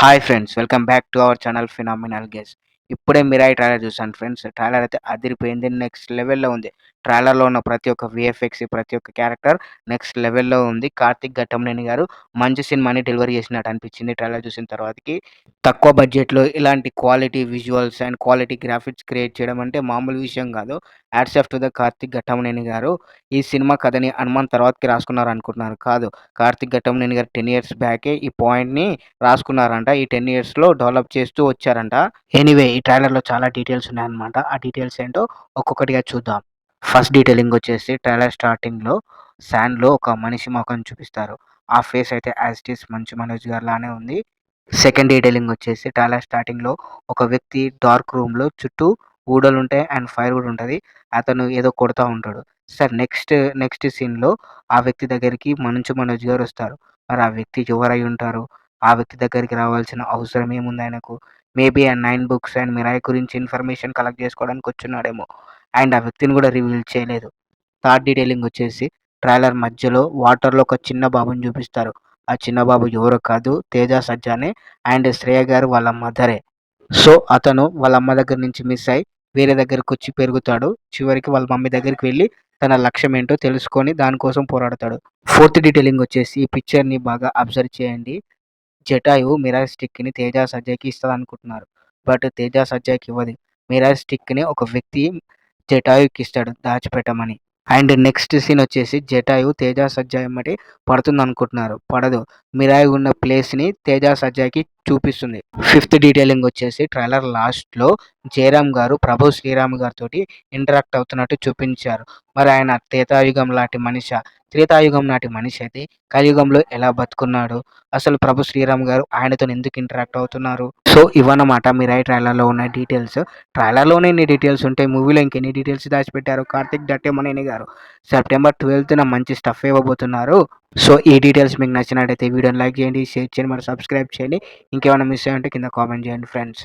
Hi friends! Welcome back to our channel phenomenal guess. ఇప్పుడే 'Mirai' trailer చూసాను friends. Trailer అయితే అదిరిపోయింది. నెక్స్ట్ లెవెల్‌లో ఉంది. ట్రైలర్‌లో ఉన్న ప్రతి ఒక్క వీఎఫ్ఎక్స్, ప్రతి ఒక్క క్యారెక్టర్ నెక్స్ట్ లెవెల్‌లో ఉంది. కార్తీక్ ఘట్టమనేని గారు మంచి సినిమాని డెలివరీ చేసినట్టు అనిపించింది ట్రైలర్ చూసిన తర్వాతకి. తక్కువ బడ్జెట్‌లో ఇలాంటి quality visuals and quality graphics create చేయడం అంటే మామూలు విషయం కాదు. Hats off to the Karthik Ghattamaneni గారు. ఈ సినిమా కథని హనుమాన్ తర్వాతకి రాసుకున్నారనుకుంటున్నారు. కాదు. కార్తీక్ ఘట్టమనేని గారు 10 ఇయర్స్ బ్యాకే ఈ పాయింట్‌ని రాసుకున్నారంట. ఈ 10 ఇయర్స్‌లో డెవలప్ చేస్తూ వచ్చారంట. ఎనీవే ఈ ట్రైలర్‌లో చాలా డీటెయిల్స్ ఉన్నాయన్నమాట. ఆ డీటెయిల్స్ ఏంటో ఒక్కొక్కటిగా చూద్దాం. ఫస్ట్ డీటెయిలింగ్ వచ్చేసి ట్రైలర్ స్టార్టింగ్‌లో శాండ్‌లో ఒక మనిషి మొఖం చూపిస్తారు. ఆ ఫేస్ అయితే as it is Manchu Manoj గారిలానే ఉంది. సెకండ్ డీటెయిలింగ్ వచ్చేసి ట్రైలర్ స్టార్టింగ్‌లో ఒక వ్యక్తి డార్క్ రూమ్‌లో చుట్టూ ఊడలుంటాయి అండ్ ఫైర్ కూడా ఉంటది. అతను ఏదో కొడతా ఉంటాడు. సార్ నెక్స్ట్ సీన్‌లో ఆ వ్యక్తి దగ్గరికి మంచు మనోజ్ గారొస్తారు. మరి ఆ వ్యక్తి ఎవరై ఉంటారు? ఆ వ్యక్తి దగ్గరికి రావాల్సిన అవసరం ఏముంది ఆయనకు? మేబీ ఆ 9 బుక్స్ అండ్ 'మిరాయ్' గురించి ఇన్ఫర్మేషన్ కలెక్ట్ చేసుకోవడానికి వచ్చున్నాడేమో! అండ్ ఆ వ్యక్తిని కూడా రివీల్ చేయలేదు. థర్డ్ డీటెయిలింగ్ వచ్చేసి ట్రైలర్ మధ్యలో వాటర్‌లో ఒక చిన్న బాబుని చూపిస్తారు. ఆ చిన్న బాబు ఎవరో కాదు 'తేజ సజ్జానే' అండ్ శ్రేయ గారు వాళ్ళ మదరే. సో, అతను వాళ్ళ అమ్మ దగ్గర నుంచి మిస్ అయ్యి వేరే దగ్గరకొచ్చి పెరుగుతాడు. చివరికి వాళ్ళ మమ్మీ దగ్గరికి వెళ్లి తన లక్ష్యం ఏంటో తెలుసుకొని దానికోసం పోరాడతాడు. ఫోర్త్ డీటెయిలింగ్ వచ్చేసి ఈ పిక్చర్‌ని బాగా అబ్జర్వ్ చేయండి. జటాయువు మిరాజ్ స్టిక్‌ని తేజ, సజ్జాకి ఇస్తదనుకుంటున్నారు. బట్ తేజ, సజ్జాకి ఇవ్వదు. మిరాజ్ స్టిక్‌ని ఒక వ్యక్తి జటాయుకిస్తాడు దాచిపెట్టమని. అండ్ నెక్స్ట్ సీనొచ్చేసి జటాయువు తేజ, సజ్జా ఎమ్మటే పడుతుందనుకుంటున్నారు. పడదు. మిరాయి ఉన్న ప్లేస్‌ని తేజ, సజ్జాకి చూపిస్తుంది. ఫిఫ్త్ డీటెయిలింగ్ వచ్చేసి ట్రైలర్ లాస్ట్‌లో జయరామ్ గారు ప్రభు శ్రీరామ్ గారితోటి ఇంటరాక్ట్ అవుతున్నట్టు చూపించారు. మరి ఆయన త్రేతాయుగం లాంటి మనిషా? త్రేతాయుగం నాటి మనిషి అయితే కలియుగంలో ఎలా బతుకున్నాడు? అసలు ప్రభు శ్రీరామ్ గారు ఆయనతోని ఎందుకు ఇంటరాక్ట్ అవుతున్నారు? సో, ఇవన్నమాట 'మిరాయి' ట్రైలర్‌లో ఉన్న డీటెయిల్స్. ట్రైలర్‌లోనే ఇన్ని డీటెయిల్స్ ఉంటే మూవీలో ఇంకెన్ని డీటెయిల్స్ దాచిపెట్టారు కార్తీక్ ఘట్టమనేని గారు. సెప్టెంబర్ 12న మంచి స్టఫ్ ఇవ్వబోతున్నారు. సో, ఈ డీటెయిల్స్ మీకు నచ్చినట్టయితే వీడియోని లైక్ చేయండి, షేర్ చేయండి, మరి సబ్స్క్రైబ్ చేయండి. ఇంకేమైనా మిస్ అయ్యి ఉంటే కింద కామెంట్ చేయండి ఫ్రెండ్స్.